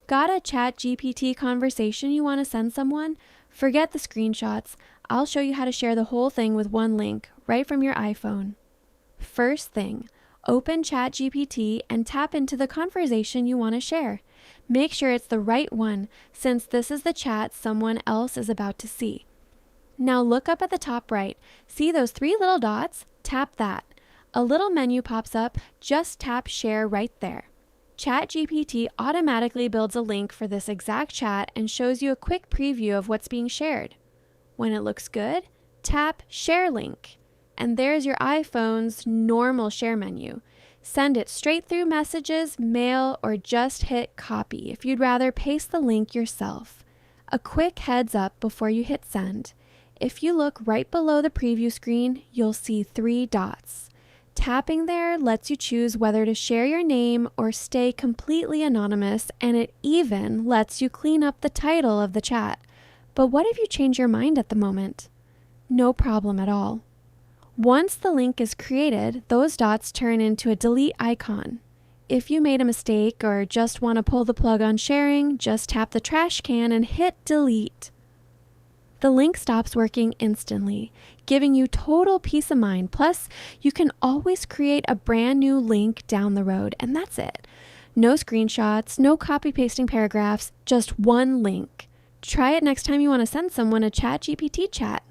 Got a ChatGPT conversation you want to send someone? Forget the screenshots. I'll show you how to share the whole thing with one link right from your iPhone. First thing, open ChatGPT and tap into the conversation you want to share. Make sure it's the right one, since this is the chat someone else is about to see. Now look up at the top right. See those 3 little dots? Tap that. A little menu pops up. Just tap Share right there. ChatGPT automatically builds a link for this exact chat and shows you a quick preview of what's being shared. When it looks good, tap Share Link. And there's your iPhone's normal share menu. Send it straight through Messages, Mail, or just hit Copy if you'd rather paste the link yourself. A quick heads up before you hit send. If you look right below the preview screen, you'll see 3 dots. Tapping there lets you choose whether to share your name or stay completely anonymous, and it even lets you clean up the title of the chat. But what if you change your mind at the moment? No problem at all. Once the link is created, those dots turn into a delete icon. If you made a mistake or just want to pull the plug on sharing, just tap the trash can and hit delete. The link stops working instantly, giving you total peace of mind. Plus, you can always create a brand new link down the road, and that's it. No screenshots, no copy-pasting paragraphs, just one link. Try it next time you want to send someone a ChatGPT chat.